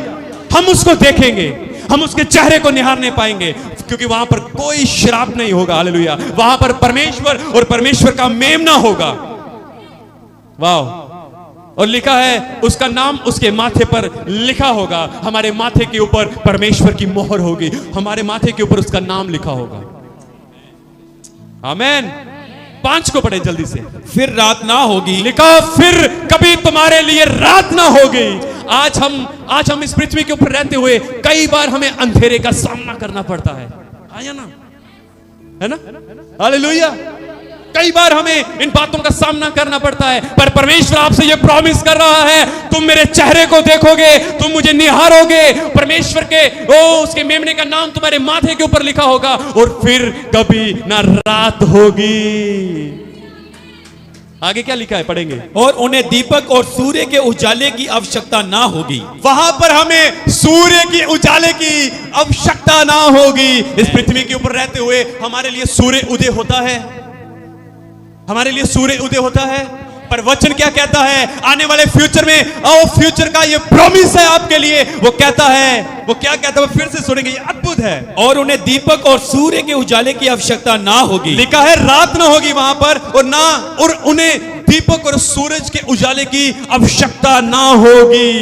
हम उसको देखेंगे, हम उसके चेहरे को निहारने पाएंगे, क्योंकि वहां पर कोई श्राप नहीं होगा। हालेलुया। वहां पर परमेश्वर और परमेश्वर का मेमना होगा। वाह। और लिखा है उसका नाम उसके माथे पर लिखा होगा। हमारे माथे के ऊपर परमेश्वर की मोहर होगी, हमारे माथे के ऊपर उसका नाम लिखा होगा। आमीन। 5 को पढ़े जल्दी से। फिर रात ना होगी। लिखा फिर कभी तुम्हारे लिए रात ना होगी। आज हम इस पृथ्वी के ऊपर रहते हुए कई बार हमें अंधेरे का सामना करना पड़ता है, आया ना, है ना? हालेलुया। कई बार हमें इन बातों का सामना करना पड़ता है, पर परमेश्वर आपसे यह प्रॉमिस कर रहा है, तुम मेरे चेहरे को देखोगे, तुम मुझे निहारोगे, परमेश्वर के उसके मेमने का नाम तुम्हारे माथे के ऊपर लिखा होगा, और फिर कभी ना रात होगी। आगे क्या लिखा है, पढ़ेंगे। और उन्हें दीपक और सूर्य के उजाले की आवश्यकता ना होगी। वहां पर हमें सूर्य की उजाले की आवश्यकता ना होगी। इस पृथ्वी के ऊपर रहते हुए हमारे लिए सूर्य उदय होता है, हमारे लिए सूर्य उदय होता है, पर वचन क्या कहता है? आने वाले फ्यूचर में, फ्यूचर का ये प्रॉमिस है आपके लिए। वो कहता है, वो क्या कहता है, फिर से सुनेंगे, ये अद्भुत है। और उन्हें दीपक और सूर्य के उजाले की आवश्यकता ना होगी। लिखा है रात ना होगी वहां पर, और उन्हें दीपक और सूरज के उजाले की आवश्यकता ना होगी।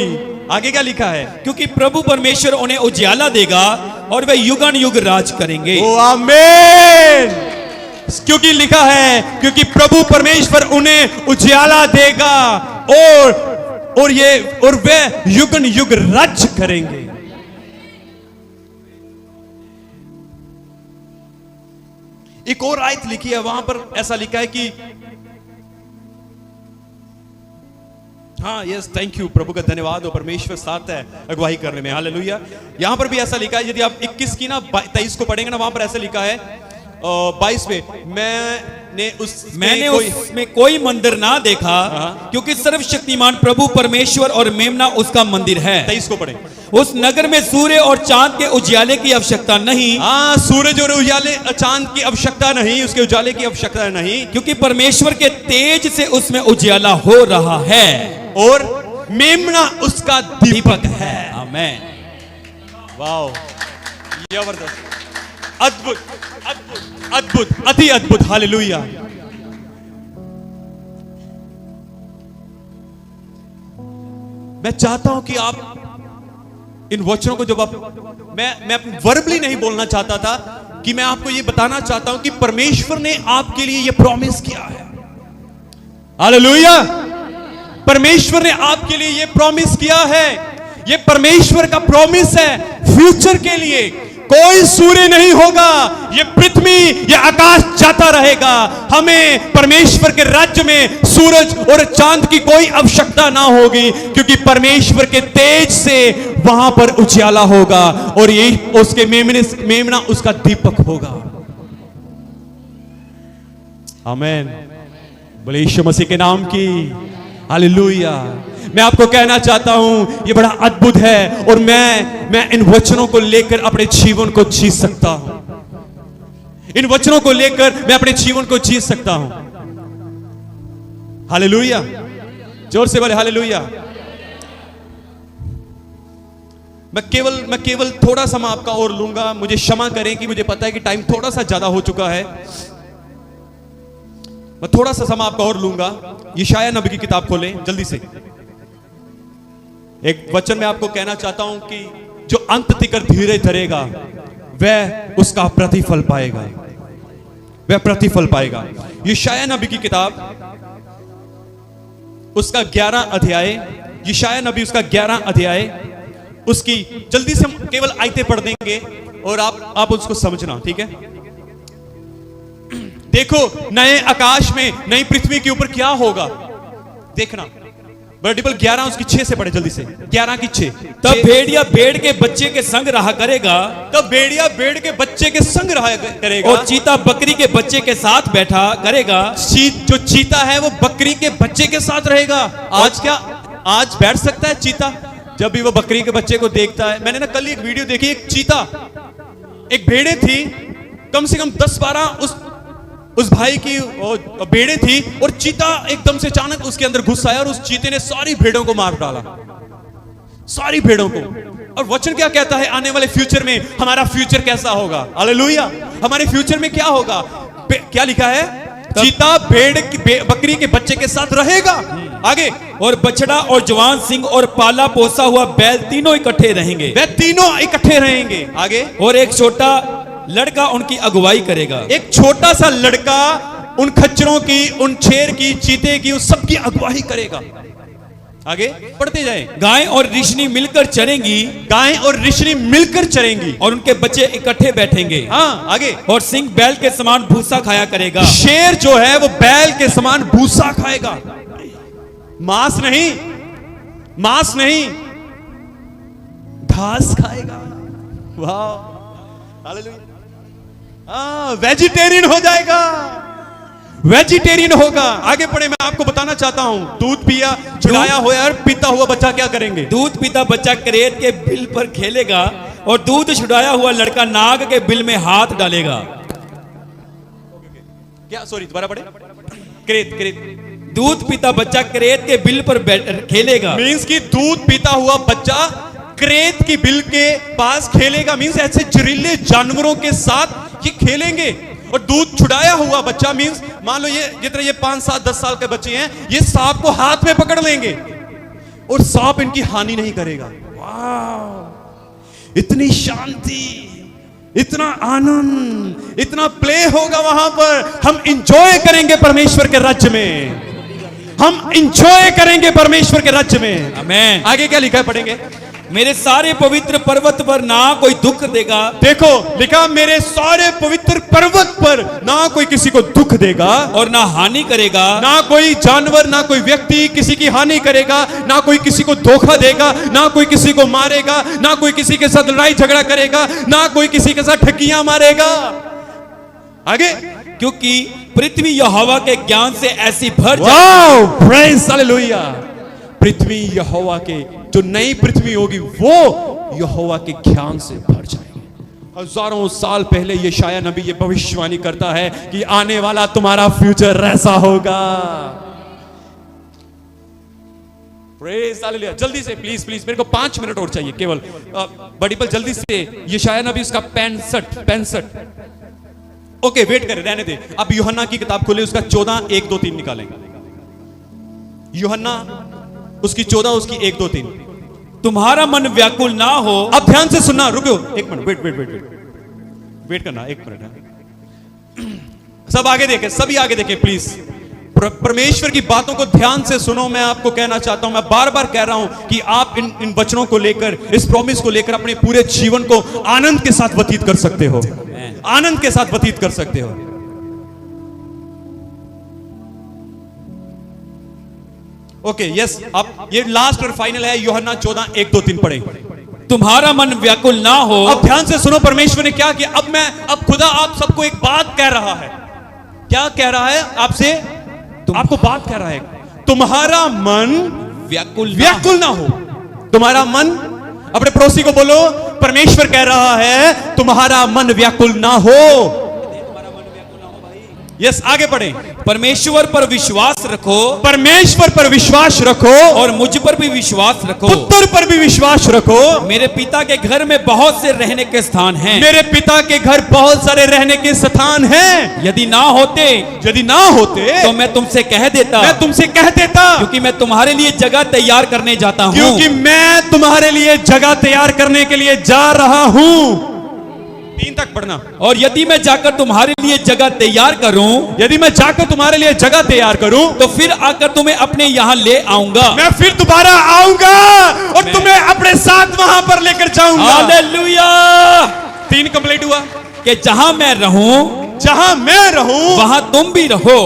आगे क्या लिखा है? क्योंकि प्रभु परमेश्वर उन्हें उजाला देगा और वे युगान युग राज करेंगे। ओ आमीन। क्योंकि लिखा है, क्योंकि प्रभु परमेश्वर उन्हें उजाला देगा और वे युगन युग राज्य करेंगे। एक और आयत लिखी है, वहां पर ऐसा लिखा है कि हाँ, यस, थैंक यू, प्रभु का धन्यवाद हो, परमेश्वर साथ है अगुवाई करने में। हालेलुया। यहां पर भी ऐसा लिखा है, यदि आप 21 की ना 23 को पढ़ेंगे ना, वहां पर ऐसा लिखा है 22 में, मैंने उसमें कोई मंदिर ना देखा, क्योंकि सर्वशक्तिमान प्रभु परमेश्वर और मेमना उसका मंदिर है। 23 को पढ़े। उस नगर में सूर्य और चांद के उजाले की आवश्यकता नहीं। हाँ, सूरज और उजाले, चांद की आवश्यकता नहीं, उसके उजाले की आवश्यकता नहीं, क्योंकि परमेश्वर के तेज से उसमें उजाला हो रहा है और मेमना उसका दीपक है। आमीन। वाओ, जबरदस्त, अद्भुत, अद्भुत, अद्भुत, अति अद्भुत। हालेलुया। मैं चाहता हूं कि आप इन वचनों को, जब आप, मैं वर्बली नहीं बोलना चाहता था, कि मैं आपको यह बताना चाहता हूं कि परमेश्वर ने आपके लिए यह प्रॉमिस किया है। हालेलुया। परमेश्वर ने आपके लिए यह प्रॉमिस किया है, यह परमेश्वर का प्रॉमिस है फ्यूचर के लिए। कोई सूर्य नहीं होगा, ये पृथ्वी, ये आकाश जाता रहेगा। हमें परमेश्वर के राज्य में सूरज और चांद की कोई आवश्यकता ना होगी, क्योंकि परमेश्वर के तेज से वहां पर उजाला होगा और ये उसके मेमना उसका दीपक होगा। आमीन। बोले यीशु मसीह के नाम की। हालेलुया। मैं आपको कहना चाहता हूं ये बड़ा अद्भुत है और मैं इन वचनों को लेकर अपने जीवन को जी सकता हूं। इन वचनों को लेकर मैं अपने जीवन को जी सकता हूं। हालेलुया, जोर से बोले हालेलुया। मैं केवल थोड़ा सा आपका और लूंगा, मुझे क्षमा करें कि मुझे पता है कि टाइम थोड़ा सा ज्यादा हो चुका है। मैं थोड़ा सा समय आपका और लूंगा। यशायाह नबी की किताब खोलें जल्दी से। एक वचन में आपको कहना चाहता हूं कि जो अंत तिकर धीरे धरेगा वह उसका प्रतिफल पाएगा, वह प्रतिफल पाएगा। यशायाह नबी की किताब उसका 11 अध्याय, यशायाह नबी उसका 11 अध्याय, उसकी जल्दी से हम केवल आयतें पढ़ देंगे और आप उसको समझना, ठीक है। देखो नए आकाश में नई पृथ्वी के ऊपर क्या होगा, देखना। वर्टिकल 11 उसकी 6 से पढ़े जल्दी से, 11 की 6। तब भेड़िया भेड़ के बच्चे के संग रहा करेगा, तब भेड़िया भेड़ के बच्चे के संग रहा करेगा, और चीता बकरी के बच्चे के साथ बैठा करेगा। जो चीता है वो बकरी के बच्चे के साथ रहेगा। आज बैठ सकता है चीता? जब भी वो बकरी के बच्चे को देखता है। मैंने ना कल एक वीडियो देखी, एक चीता, एक भेड़े थी, कम से कम 10-12 उस भाई की भेड़े थी, और चीता एकदम से अचानक उसके अंदर घुस आया और उस चीते ने सारी भेड़ों को मार डाला, सारी भेड़ों को। और वचन क्या कहता है, आने वाले फ्यूचर में हमारा फ्यूचर कैसा होगा? हालेलुया। हमारे फ्यूचर में क्या होगा? क्या लिखा है? चीता बकरी के बच्चे के साथ रहेगा। आगे, और बछड़ा और जवान सिंह और पाला पोसा हुआ बैल तीनों इकट्ठे रहेंगे, वे तीनों इकट्ठे रहेंगे। आगे, और एक छोटा लड़का उनकी अगुवाई करेगा। एक छोटा सा लड़का उन खच्चरों की, उन शेर की, चीते की, उस सब की अगुवाई करेगा। आगे पढ़ते जाएं। गाय और रिशनी मिलकर चरेंगी, गाय और रिशनी मिलकर चरेंगी, और उनके बच्चे इकट्ठे बैठेंगे। हाँ, आगे, और सिंह बैल के समान भूसा खाया करेगा। शेर जो है वो बैल के समान भूसा खाएगा, मांस नहीं, मांस नहीं, घास खाएगा। वाह, हालेलुया। वेजिटेरियन हो जाएगा, वेजिटेरियन होगा। आगे पढ़े, मैं आपको बताना चाहता हूं, दूध पिया छुड़ाया हुआ और पीता हुआ बच्चा क्या करेंगे? दूध पीता बच्चा करेत के बिल पर खेलेगा, और दूध छुड़ाया हुआ लड़का नाग के बिल में हाथ डालेगा। क्या? सॉरी, दोबारा पढ़े। करेत, करेत। दूध पीता बच्चा करेत के बिल पर खेलेगा। मींस कि दूध पीता हुआ बच्चा क्रेत की बिल के पास खेलेगा। मींस ऐसे जहरीले जानवरों के साथ ये खेलेंगे। और दूध छुड़ाया हुआ बच्चा मींस, मान लो ये जितने ये 5, 7, 10 साल के बच्चे हैं, ये सांप को हाथ में पकड़ लेंगे और सांप इनकी हानि नहीं करेगा। वाह, इतनी शांति, इतना आनंद, इतना प्ले होगा वहां पर। हम इंजॉय करेंगे परमेश्वर के राज्य में, हम इंजॉय करेंगे परमेश्वर के राज्य में। आमीन। आगे क्या लिखा है, पढ़ेंगे। मेरे सारे पवित्र पर्वत पर ना कोई दुख देगा। देखो लिखा, मेरे सारे पवित्र पर्वत पर ना कोई किसी को दुख देगा और ना हानि करेगा। ना कोई जानवर, ना कोई व्यक्ति किसी की हानि करेगा, ना कोई किसी को धोखा देगा, ना कोई किसी को मारेगा, ना कोई किसी के साथ लड़ाई झगड़ा करेगा, ना कोई किसी के साथ ठगियां मारेगा। आगे, क्योंकि पृथ्वी यहोवा के ज्ञान से ऐसी भर वाओ, प्रेज हालेलुया। पृथ्वी यहोवा के, जो नई पृथ्वी होगी वो यहोवा के ज्ञान से भर जाएगी। हजारों साल पहले यशायाह नबी ये भविष्यवाणी करता है कि आने वाला तुम्हारा फ्यूचर ऐसा होगा। Praise hallelujah. जल्दी से प्लीज प्लीज, मेरे को 5 मिनट और चाहिए केवल। बड़ी पल जल्दी से, यशायाह नबी उसका 65। ओके, वेट करें, रहने दे। अब यूहन्ना की किताब खोले, उसका 14, 1, 2, 3 निकालें। यूहन्ना उसकी 14, उसकी 1, 2, 3। तुम्हारा मन व्याकुल ना हो। अब ध्यान से सुनना, रुको 1 मिनट, वेट करना 1 मिनट। सब आगे देखें, सभी आगे देखें प्लीज। परमेश्वर की बातों को ध्यान से सुनो। मैं आपको कहना चाहता हूं, मैं बार बार कह रहा हूं कि आप इन वचनों को लेकर, इस प्रॉमिस को लेकर अपने पूरे जीवन को आनंद के साथ व्यतीत कर सकते हो, आनंद के साथ व्यतीत कर सकते हो। Okay, yes. अब ये लास्ट और फाइनल है, यूहन्ना 14, 1, 2, 3 पढ़े। तुम्हारा मन व्याकुल ना हो। अब ध्यान से सुनो, परमेश्वर ने क्या किया। अब खुदा आप सबको एक बात कह रहा है। क्या कह रहा है आपसे? आपको बात कह रहा है, तुम्हारा मन व्याकुल ना हो। तुम्हारा मन, अपने पड़ोसी को बोलो, परमेश्वर कह रहा है तुम्हारा मन व्याकुल ना हो। यस, आगे पढ़े। परमेश्वर पर विश्वास रखो, परमेश्वर पर विश्वास रखो और मुझ पर भी विश्वास रखो, पुत्र पर भी विश्वास रखो। मेरे पिता के घर में बहुत से रहने के स्थान हैं। मेरे पिता के घर बहुत सारे रहने के स्थान हैं। यदि ना होते तो मैं तुमसे कह देता, क्योंकि मैं तुम्हारे लिए जगह तैयार करने जाता हूँ। क्योंकि मैं तुम्हारे लिए जगह तैयार करने के लिए जा रहा हूँ। 3 तक पढ़ना। और यदि मैं जाकर तुम्हारे लिए जगह तैयार करूं, यदि मैं जाकर तुम्हारे लिए जगह तैयार करूं, तो फिर आकर तुम्हें अपने यहाँ ले आऊंगा। मैं फिर दोबारा आऊंगा और तुम्हें अपने साथ वहां पर लेकर जाऊंगा। हालेलुया। 3 कंप्लीट हुआ कि जहां मैं रहूं वहां तुम भी रहो।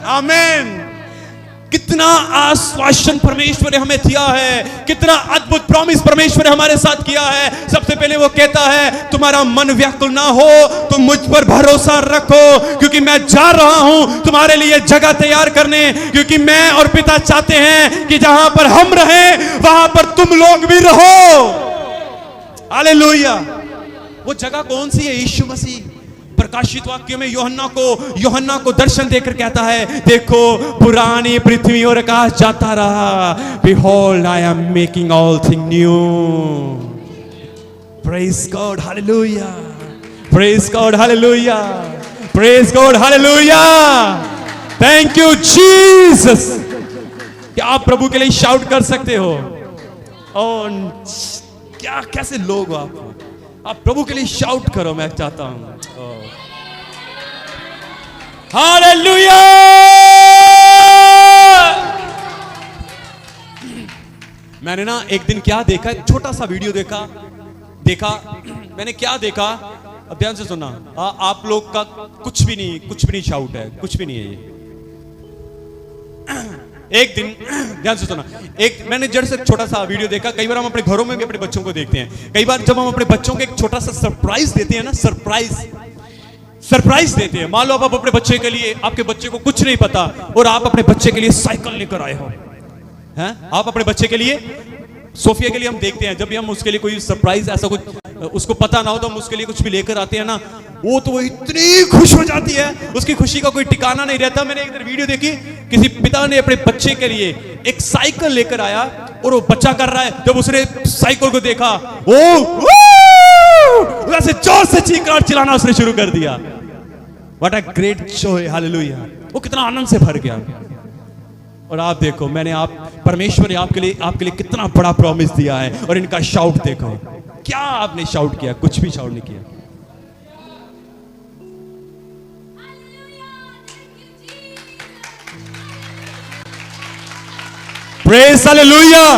आमीन। कितना आश्वासन परमेश्वर ने हमें दिया है, कितना अद्भुत प्रॉमिस परमेश्वर ने हमारे साथ किया है। सबसे पहले वो कहता है तुम्हारा मन व्याकुल ना हो, तुम मुझ पर भरोसा रखो, क्योंकि मैं जा रहा हूं तुम्हारे लिए जगह तैयार करने। क्योंकि मैं और पिता चाहते हैं कि जहां पर हम रहें वहां पर तुम लोग भी रहो। हालेलुया। वो जगह कौन सी है? यीशु मसीह। प्रकाशित वाक्य में यूहन्ना को दर्शन देकर कहता है, देखो पुरानी पृथ्वी और आकाश जाता रहा, behold I am making all things new. Praise God, hallelujah. Praise God, hallelujah. Praise God, hallelujah. Thank you Jesus. क्या आप प्रभु के लिए शाउट कर सकते हो? और क्या, कैसे लोग हो आप प्रभु के लिए शाउट करो, मैं चाहता हूं। हालेलुया। मैंने ना एक दिन क्या देखा, एक छोटा सा वीडियो देखा। मैंने क्या देखा, अब ध्यान से सुनना। आप लोग का कुछ भी नहीं शाउट है, कुछ भी नहीं है ये। एक दिन ध्यान से सुना, मैंने जड़ से छोटा सा वीडियो देखा। कई बार हम अपने घरों में भी अपने बच्चों को देखते हैं। कई बार जब हम अपने बच्चों को एक छोटा सा सरप्राइज देते हैं ना, सरप्राइज देते हैं। मान लो आप अपने बच्चे के लिए, आपके बच्चे को कुछ नहीं पता और आप अपने बच्चे के लिए साइकिल लेकर आए हो, हैं? आप अपने बच्चे के लिए, सोफिया के लिए हम देखते हैं, जब भी हम उसके लिए कोई सरप्राइज ऐसा कुछ उसको पता ना हो तो हम उसके लिए कुछ भी लेकर आते हैं ना, वो इतनी खुश हो जाती है, उसकी खुशी का कोई ठिकाना नहीं रहता। मैंने एक दिन वीडियो देखी, किसी पिता ने अपने बच्चे के लिए एक साइकिल लेकर आया और वो बच्चा कर रहा है। जब उसने साइकिल को देखा, वैसे जोर से चीखकर चिल्लाना उसने शुरू कर दिया। What a great joy, hallelujah. वो कितना आनंद से भर गया। और आप देखो, परमेश्वर ने आपके लिए कितना बड़ा प्रॉमिस दिया है। और इनका शाउट देखो, क्या आपने शाउट किया? कुछ भी शाउट नहीं किया। Praise hallelujah.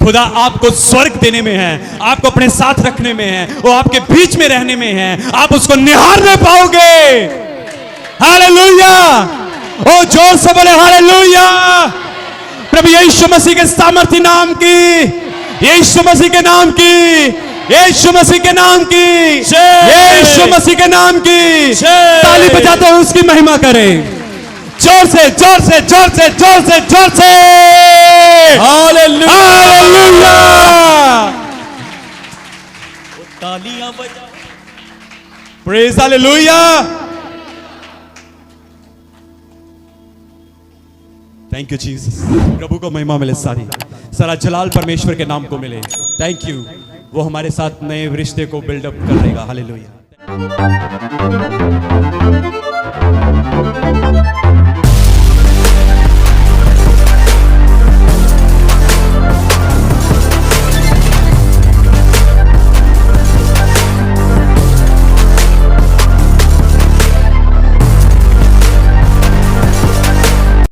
खुदा आपको स्वर्ग देने में है, आपको अपने साथ रखने में है, वो आपके बीच में रहने में है। आप उसको निहारने पाओगे। हालेलुया। ओ जोर से बोले हालेलुया। प्रभु यीशु मसीह के सामर्थ्य नाम की, यीशु मसीह के नाम की, यीशु मसीह के नाम की, यीशु मसीह के नाम की ताली बजाते हुए उसकी महिमा करें। जोर से, जोर से, जोर से, जोर से, जोर से। हालेलुया। तालियां बजाओ। Praise hallelujah. Thank you Jesus. प्रभु को महिमा मिले, सारा जलाल परमेश्वर के नाम को मिले। Thank you. वो हमारे साथ नए रिश्ते को बिल्डअप कर देगा। हालेलुया।